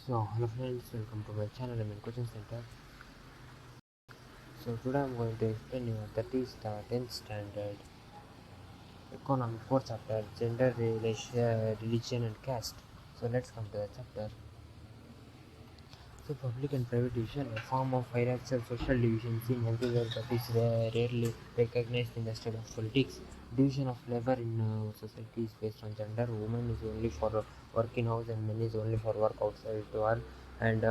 So hello friends, welcome to my channel. I'm in coaching center. So today I'm going to explain you that is the 10th standard economic core chapter, gender, religion and caste. So let's come to the chapter. So public and private division, a form of hierarchical social division seen everywhere but is rarely recognized in the study of politics. Division of labor in society is based on gender. Women is only for work in house and men is only for work outside to work. And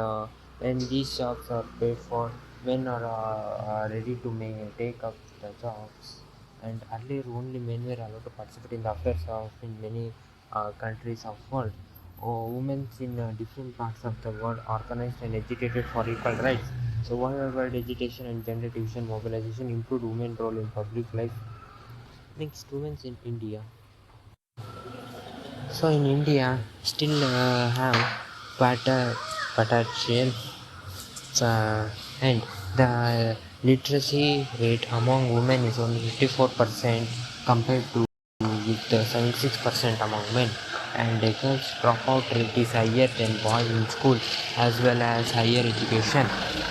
when these jobs are paid for, men are ready to take up the jobs. And earlier only men were allowed to participate in the affairs of in many countries of world. Women in different parts of the world organized and agitated for equal rights. So worldwide agitation and gender division mobilization improved women's role in public life. Next, women in India. So in India, still have patriarchal and the literacy rate among women is only 54% compared to with 76% among men, and the girls dropout rate is higher than boys in school as well as higher education.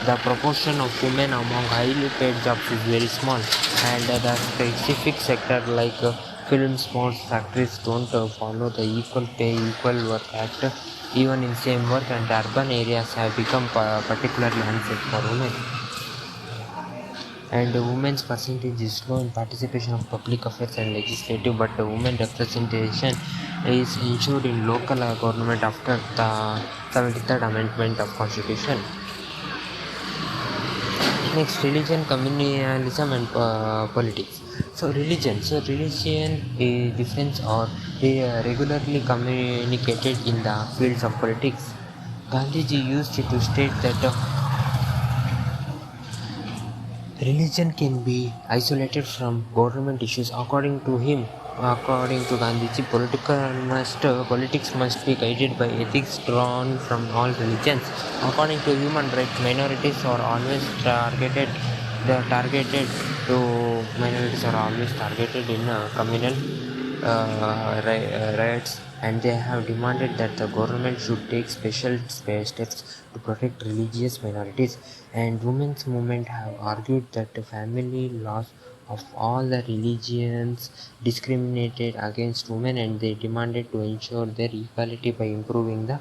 The proportion of women among highly paid jobs is very small, and the specific sector like film, sports, factories don't follow the equal pay, equal work act. Even in same work, and urban areas have become particularly unsafe for women. And women's percentage is low in participation of public affairs and legislative, but women representation is ensured in local government after the 73rd Amendment of Constitution. Next, religion, communalism, and politics. Religion is different or regularly communicated in the fields of politics. Gandhiji used it to state that religion can be isolated from government issues. According to Gandhiji, politics must be guided by ethics drawn from all religions. According to human rights, minorities are always targeted. The targeted to minorities are always targeted in communal riots, and they have demanded that the government should take special steps to protect religious minorities. And women's movement have argued that the family laws of all the religions discriminated against women, and they demanded to ensure their equality by improving the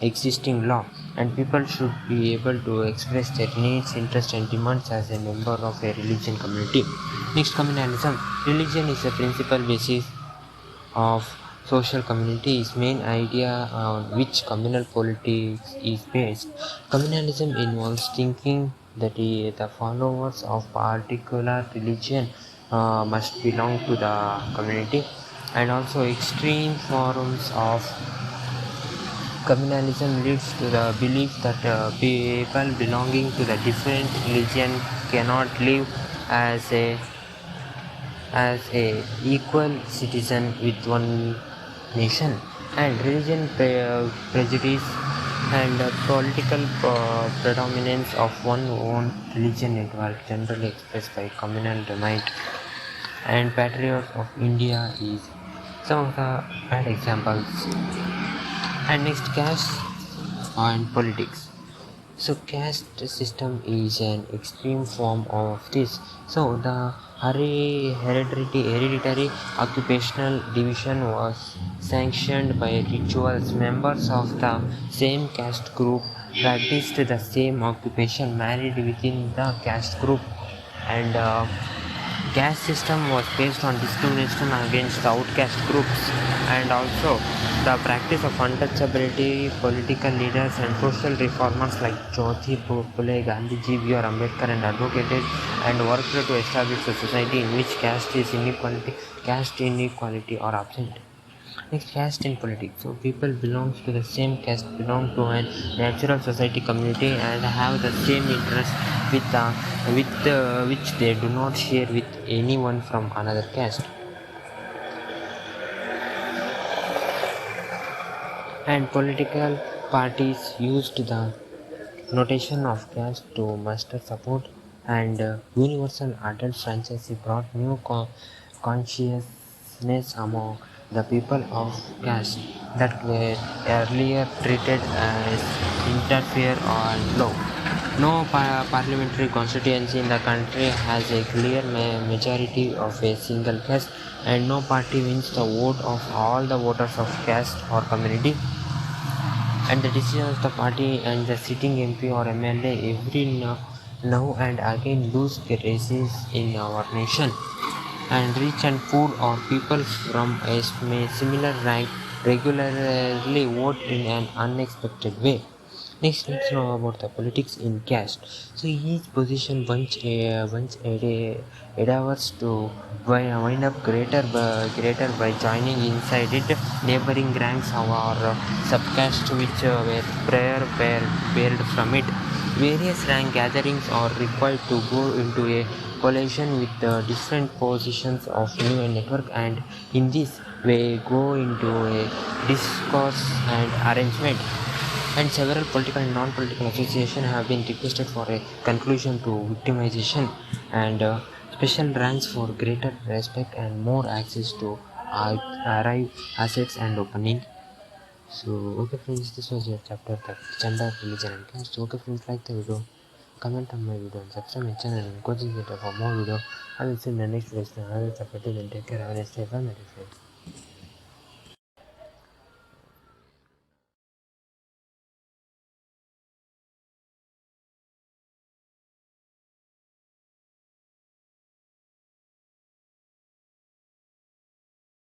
existing law, and people should be able to express their needs, interests and demands as a member of a religion community. Next, communalism. Religion is the principal basis of social community is main idea on which communal politics is based. Communalism involves thinking that the followers of particular religion must belong to the community, and also extreme forms of communalism leads to the belief that people belonging to the different religion cannot live as a equal citizen with one nation. And religion prejudice and political predominance of one own religion involved, generally expressed by communal domain. And patriots of India is some of the bad examples. And next, caste and politics. So caste system is an extreme form of this. So the hereditary occupational division was sanctioned by rituals. Members of the same caste group practiced the same occupation, married within the caste group, and caste system was based on discrimination against the outcast groups, and also the practice of untouchability. Political leaders and social reformers like Jyotirao Phule, Gandhiji, B.R. Ambedkar and advocated and worked to establish a society in which caste inequality are absent. Next, caste in politics. So people belongs to the same caste, belong to a natural society community and have the same interest with which they do not share with anyone from another caste. And political parties used the notation of caste to muster support, and universal adult franchise brought new consciousness among the people of caste that were earlier treated as interfere and low. No parliamentary constituency in the country has a clear majority of a single caste, and no party wins the vote of all the voters of caste or community. And the decision of the party and the sitting MP or MLA every now and again lose their races in our nation, and rich and poor or people from a similar rank regularly vote in an unexpected way. Next, let's know about the politics in caste. So each position once endeavors to wind up greater by joining inside it neighboring ranks or subcaste which were prior bared from it. Various rank gatherings are required to go into a coalition with the different positions of new network, and in this way go into a discourse and arrangement, and several political and non-political associations have been requested for a conclusion to victimization, and special ranks for greater respect and more access to arrive assets and opening. So okay friends, this was your chapter, the gender, religion and caste. So okay friends, like the video, comment on my video and subscribe my channel and coaching center for more video. I will see you in the next video. I will support you, then take care, have a nice day, bye my friend.